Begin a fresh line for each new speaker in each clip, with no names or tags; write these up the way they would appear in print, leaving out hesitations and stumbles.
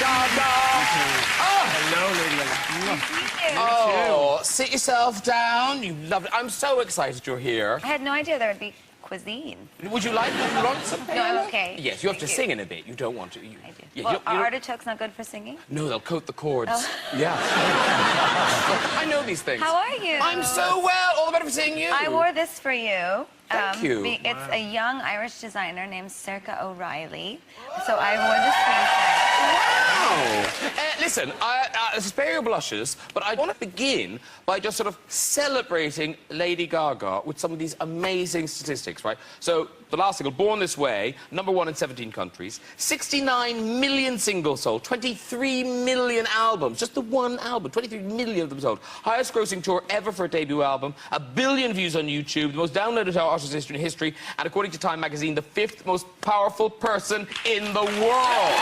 Gaga. Oh, hello, Lady Gaga. Oh, sit yourself down. You love it. I'm so excited you're here.
I had no idea there would be cuisine.
Would you like some?
No, I'm okay.
Yes, you have to sing in a bit. You don't want to.
I do.
Yeah,
well, are artichokes not good for singing?
No, they'll coat the chords.
Oh.
Yeah. I know these things.
How are you?
I'm so well. All the better for seeing you.
I wore this for you.
Thank you.
It's a young Irish designer named Circa O'Reilly. So I wore this for you.
Wow. Listen, I spare your blushes, but I want to begin by just sort of celebrating Lady Gaga with some of these amazing statistics, right? So, the last single, Born This Way, #1 in 17 countries, 69 million singles sold, 23 million albums, just the one album, 23 million of them sold. Highest grossing tour ever for a debut album, 1 billion views on YouTube, the most downloaded artist in history, and according to Time magazine, the 5th most powerful person in the world.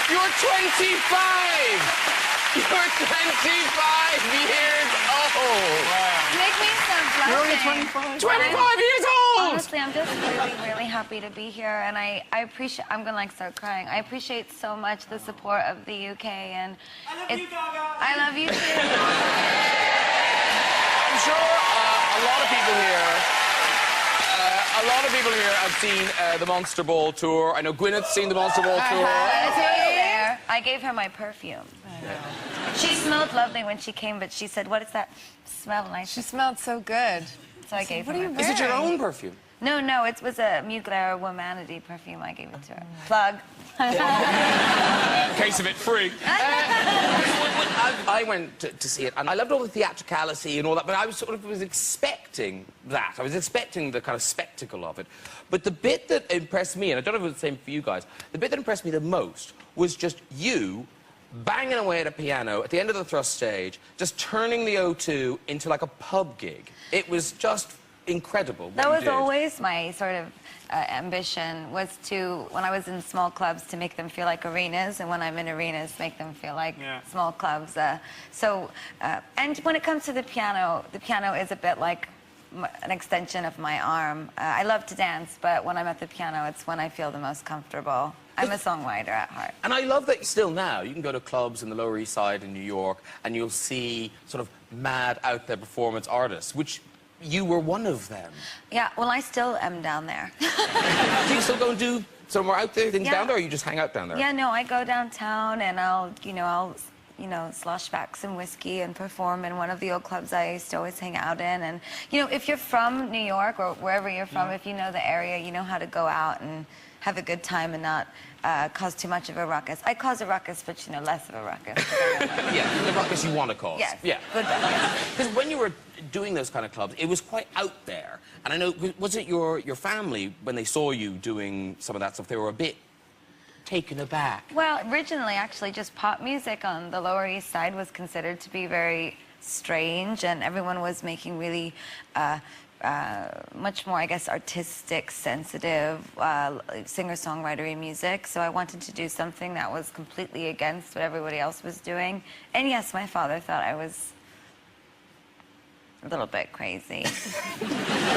You're 25! You're 25 years old!
Wow. Make me some blushing.
You're only 25? 25 years old!
Honestly, I'm just really, really happy to be here, and I appreciate, I'm gonna start crying. I appreciate so much the support of the UK, and
I love you, Gaga!
I love you too.
I'm sure a lot of people here have seen the Monster Ball tour. I know Gwyneth's seen the Monster Ball tour.
I gave her my perfume. She smelled lovely when she came, but she said, "What does that smell like?"
She smelled so good.
So I gave her.
Is it your own perfume?
No, it was a Mugler Womanity perfume. I gave it to her. Plug.
Case of it, free. I went to see it, and I loved all the theatricality and all that, but I was expecting that. I was expecting the kind of spectacle of it. But the bit that impressed me, and I don't know if it was the same for you guys, the bit that impressed me the most was just you banging away at a piano at the end of the thrust stage, just turning the O2 into like a pub gig. It was just incredible.
That was always my sort of ambition, was to, when I was in small clubs, to make them feel like arenas, and when I'm in arenas, make them feel like small clubs. And when it comes to the piano is a bit like an extension of my arm. I love to dance, but when I'm at the piano, it's when I feel the most comfortable. I'm a songwriter at heart.
And I love that still now, you can go to clubs in the Lower East Side in New York, and you'll see sort of mad, out-there performance artists, which you were one of them.
Yeah, well, I still am down there.
Do you still go and do some more out there things down there, or you just hang out down there?
Yeah, no, I go downtown and I'll slosh back some whiskey and perform in one of the old clubs I used to always hang out in. And, if you're from New York or wherever you're from, if you know the area, you know how to go out and have a good time and not cause too much of a ruckus. I cause a ruckus, but, less of a ruckus.
Yeah, the ruckus you want to cause.
Yes.
Yeah.
Good ruckus.
Because when you were doing those kind of clubs, it was quite out there. And I know, was it your family, when they saw you doing some of that stuff, they were a bit taken aback?
Well, originally, actually, just pop music on the Lower East Side was considered to be very strange, and everyone was making really much more, I guess, artistic, sensitive, singer-songwritery music. So I wanted to do something that was completely against what everybody else was doing. And yes, my father thought I was a little bit crazy.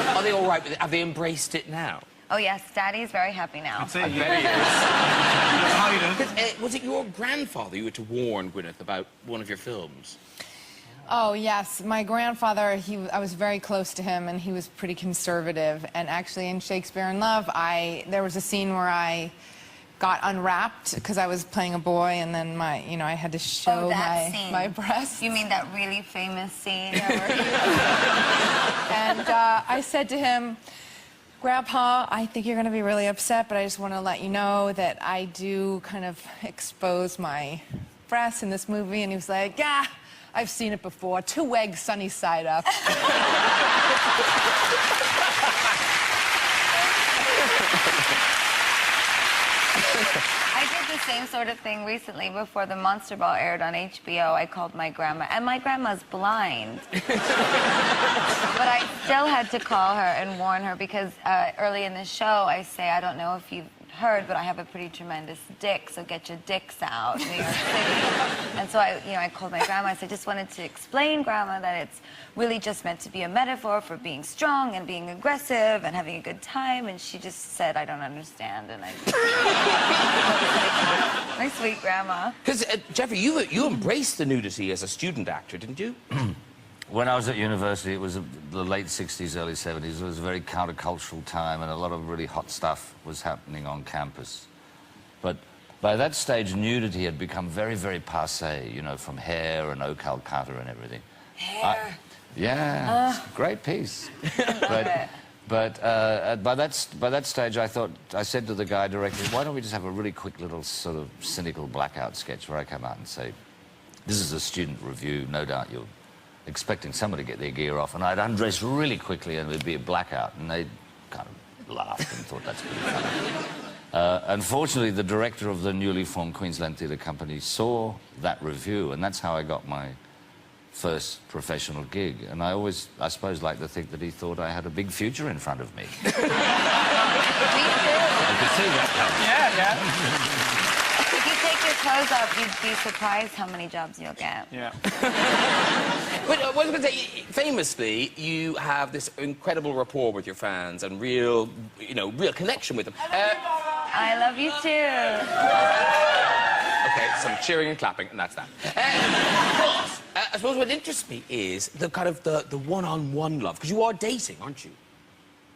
Are they all right with it? Have they embraced it now?
Oh, yes, Daddy's very happy now.
I bet he is. Was it your grandfather you were to warn Gwyneth about one of your films?
Oh, yes. My grandfather, I was very close to him, and he was pretty conservative. And actually, in Shakespeare in Love, there was a scene where I got unwrapped because I was playing a boy, and then I had to show my breasts.
You mean that really famous scene?
And I said to him, Grandpa, I think you're going to be really upset, but I just want to let you know that I do kind of expose my breasts in this movie. And he was like, yeah, I've seen it before. 2 eggs sunny side up.
I did the same sort of thing recently before the Monster Ball aired on HBO. I called my grandma, and my grandma's blind. But I still had to call her and warn her because early in the show I say, I don't know if you've heard, but I have a pretty tremendous dick, so get your dicks out, New York City. And so I called my grandma. I said, I just wanted to explain, Grandma, that it's really just meant to be a metaphor for being strong and being aggressive and having a good time. And she just said, I don't understand. And I my sweet grandma.
Because, Jeffrey, you embraced the nudity as a student actor, didn't you?
When I was at university, it was the late 60s, early 70s. It was a very countercultural time, and a lot of really hot stuff was happening on campus. But by that stage, nudity had become very, very passé, you know, from Hair and O Calcutta and everything.
Hair.
Yeah, great piece. But by that stage, I said to the guy directly, why don't we just have a really quick little sort of cynical blackout sketch where I come out and say, this is a student review, no doubt you're expecting someone to get their gear off, and I'd undress really quickly and there'd be a blackout, and they kind of laughed and thought that's pretty funny. Unfortunately, the director of the newly formed Queensland Theatre Company saw that review, and that's how I got my first professional gig. And I always, I suppose, like to think that he thought I had a big future in front of me.
Me too.
I could see that coming.
Yeah.
If you take your clothes off, you'd be surprised how many jobs you'll get.
Yeah. But what I was going to say, famously, you have this incredible rapport with your fans and real connection with them.
I love you too.
Okay, some cheering and clapping, and that's that. But I suppose what interests me is the kind of the one-on-one love, because you are dating, aren't you?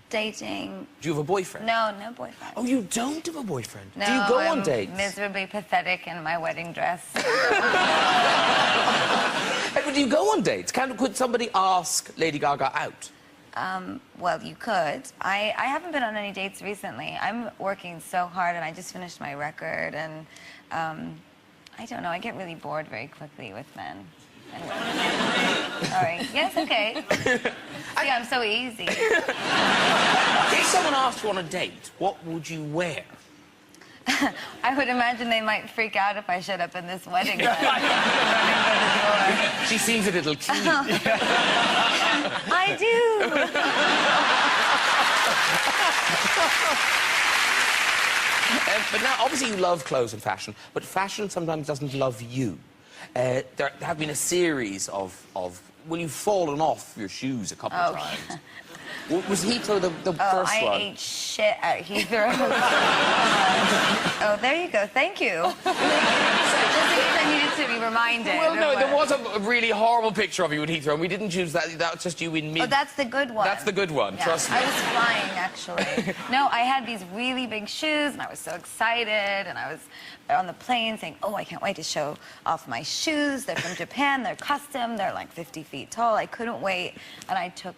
Dating.
Do you have a boyfriend?
No, no boyfriend.
Oh, you don't have a boyfriend?
No,
do you go
I'm
on dates?
Miserably pathetic in my wedding dress.
But do you go on dates? Could somebody ask Lady Gaga out?
Well, you could. I haven't been on any dates recently. I'm working so hard, and I just finished my record, and I don't know, I get really bored very quickly with men. Sorry. Yes, okay. See, I'm so easy.
If someone asked you on a date, what would you wear?
I would imagine they might freak out if I showed up in this wedding dress.
She seems a little keen.
I do.
But now, obviously, you love clothes and fashion, but fashion sometimes doesn't love you. There have been a series of well, you've fallen off your shoes a couple of times. Was Heathrow the first one?
I ate shit at Heathrow. Oh, there you go. Thank you. Just in case I needed to be reminded.
Well, no, there was a really horrible picture of you at Heathrow, and we didn't choose that. That was just you in mid.
Oh, that's the good one.
That's the good one,
yeah,
trust me.
I was flying, actually. No, I had these really big shoes, and I was so excited, and I was on the plane saying, oh, I can't wait to show off my shoes. They're from Japan. They're custom. They're like 50 feet tall. I couldn't wait, and I took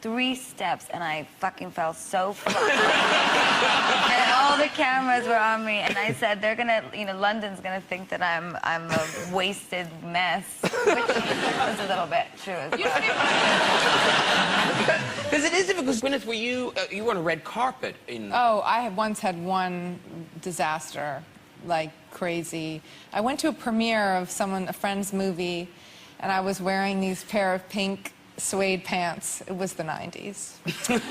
3 steps, and I fucking fell so flat. And all the cameras were on me, and I said, they're gonna, London's gonna think that I'm a wasted mess, which was a little bit true as well.
Because it is difficult. Gwyneth, were you were on a red carpet in...
Oh, I had once had one disaster, like crazy. I went to a premiere of a friend's movie, and I was wearing these pair of pink suede pants. It was the 90s.
And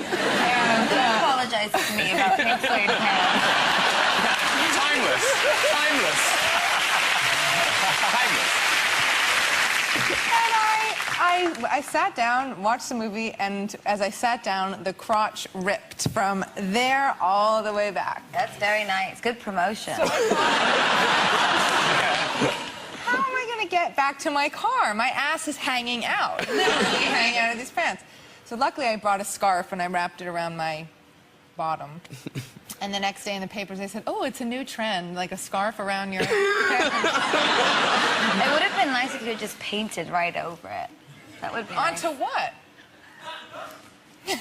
apologize to me about pink suede pants.
Timeless. Timeless.
And I sat down, watched the movie, and as I sat down, the crotch ripped from there all the way back.
That's very nice. Good promotion.
How am I going to get back to my car? My ass is hanging out, literally hanging out of these pants. So luckily I brought a scarf and I wrapped it around my bottom. And the next day in the papers they said, oh, it's a new trend, like a scarf around your... It
would have been nice if you had just painted right over it. That would be nice.
Onto what?
I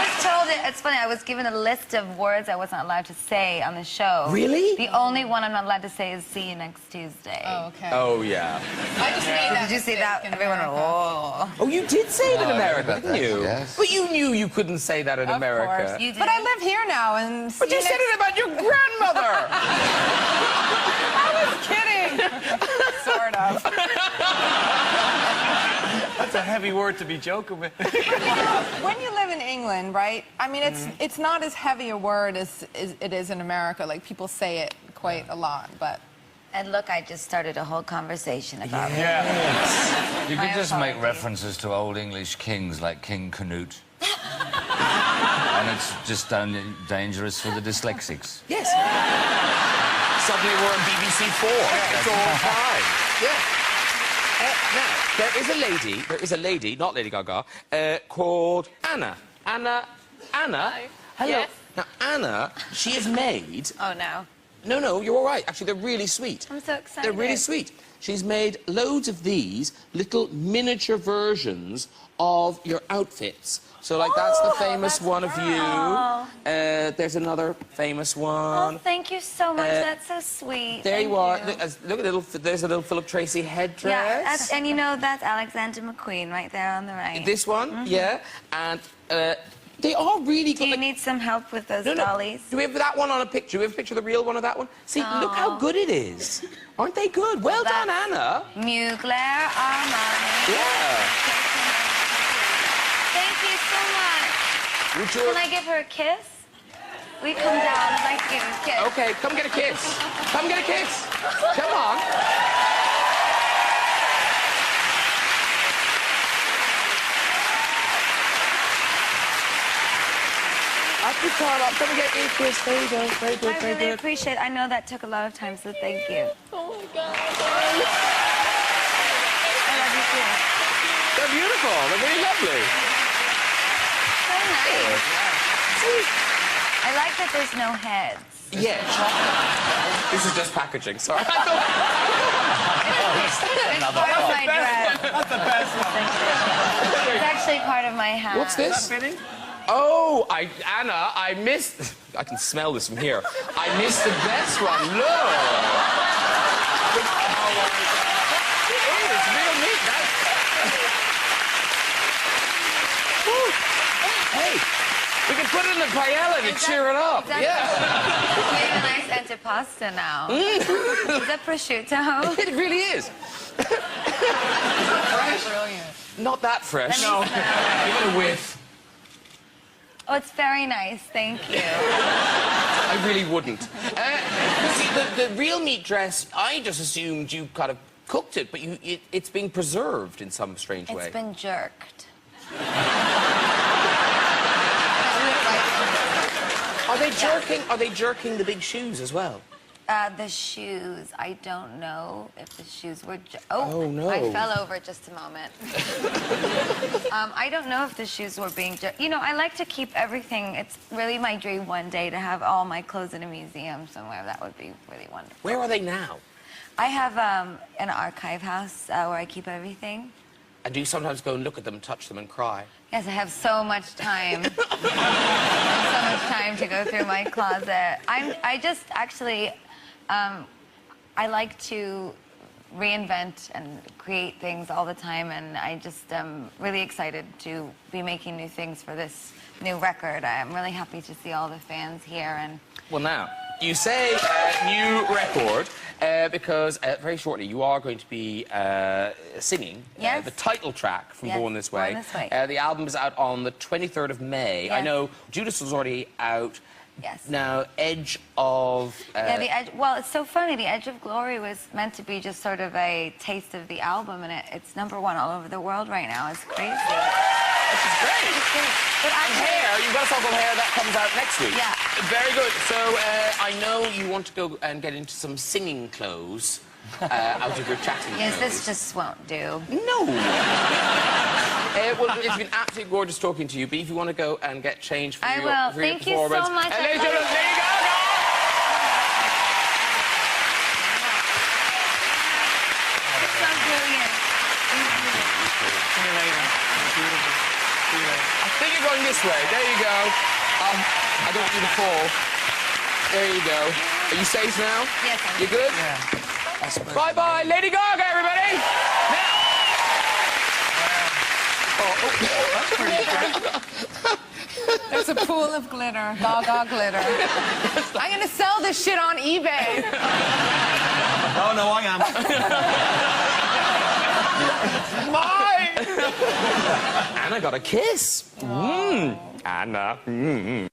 was told it's funny, I was given a list of words I wasn't allowed to say on the show.
Really?
The only one I'm not allowed to say is see you next Tuesday.
Oh, okay.
Oh, yeah.
I just made that.
Did you see that? Everyone, oh.
Oh, you did say it in America, didn't you?
Yes.
But you knew you couldn't say that in
Of
America.
course.
You did.
But I live here now, and...
But you said it about your grandmother!
I was kidding! Sort of.
That's a heavy word to be joking with.
When you live in England, right? I mean, it's not as heavy a word as it is in America. Like, people say it quite a lot, but...
And look, I just started a whole conversation about it.
Yeah.
You could
My
just make
apologies.
references to old English kings like King Canute. And it's just only dangerous for the dyslexics.
Yes. Suddenly we're on BBC 4. It's all fine. Yeah. Now, there is a lady, not Lady Gaga, called Anna. Anna. Hello.
Yes.
Now, Anna, she is made...
Oh, no.
No, you're all right. Actually, they're really sweet.
I'm so excited.
They're really sweet. She's made loads of these little miniature versions of your outfits. So, like, that's the famous
that's
one of you.
wow.
There's another famous one.
Oh, thank you so much. That's so sweet.
There
Thank
you are.
you.
There's a little Philip Tracy headdress.
Yeah, and you know, that's Alexander McQueen right there on the right.
This one, yeah. And they are really
Do
good.
you
Like,
need some help with those
no.
dollies?
Do we have that one on a picture? Do we have a picture of the real one of that one? See, look how good it is. Aren't they good? Well done, Anna.
Mugler Armani.
Yeah.
Thank you so much.
Would you...
Can I give her a kiss? We come down. I'd like to give her a kiss.
Okay, come get a kiss. Come get a kiss. Come on. Up you come and get me a kiss. There you go. Very good,
I
very
really
good.
appreciate it. I know that took a lot of time, so thank you.
Oh my God.
I love you too.
They're beautiful. They're really lovely.
So nice. I like that there's no heads.
Yeah. This is just packaging. Sorry.
It's part of my dress.
That's the best one.
It's actually part of my hat.
What's this?
Fitting?
Oh, Anna, I missed... I can smell this from here. I missed the best one. Look. It is real meat. Hey, we can put it in the paella to cheer it up.
Exactly.
Yeah.
We have a nice antipasta now. Is that prosciutto?
It really is.
Brilliant.
Not that fresh.
No.
Give it a whiff.
Oh, it's very nice. Thank you.
I really wouldn't. See, the real meat dress, I just assumed you kind of cooked it, but it's being preserved in some strange way.
It's been jerked.
Are they jerking the big shoes as well?
The shoes. I don't know if the shoes were...
Oh, no.
I fell over just a moment. I don't know if the shoes were being... You know, I like to keep everything. It's really my dream one day to have all my clothes in a museum somewhere. That would be really wonderful.
Where are they now?
I have an archive house where I keep everything.
And do you sometimes go and look at them, touch them, and cry?
Yes, I have so much time. So much time to go through my closet. I just actually... I like to reinvent and create things all the time, and I just am really excited to be making new things for this new record. I'm really happy to see all the fans here. And
Well, now, you say new record because very shortly you are going to be singing
Yes.
the title track from
Yes,
Born This Way.
Born This Way.
The album is out on the 23rd of May. I
Yes.
know Judas was already out.
Yes.
Now, Edge of...
yeah, the Edge. Well, it's so funny. The Edge of Glory was meant to be just sort of a taste of the album, and it's #1 all over the world right now. It's crazy.
Which is great.
It's great. But
Hair, you've got a song called Hair that comes out next week.
Yeah.
Very good. So I know you want to go and get into some singing clothes out of your chatting
yes,
clothes.
this just won't do.
No. Well, it's been absolutely gorgeous talking to you, but if you want to go and get changed for
I
your,
will.
for your
Thank you so
performance...
much.
Ladies and gentlemen, Lady Gaga!
It's so brilliant.
See you later. Beautiful. See you later.
I think you're going this way. There you go. I don't want you to fall. There you go. Are you safe now?
Yes, I'm
You good?
Yeah.
Bye-bye, Lady Gaga, everybody! Now...
That's pretty good.
There's a pool of glitter. Gaga glitter. I'm gonna sell this shit on eBay.
Oh, no, I am.
Bye! And I got a kiss. Anna.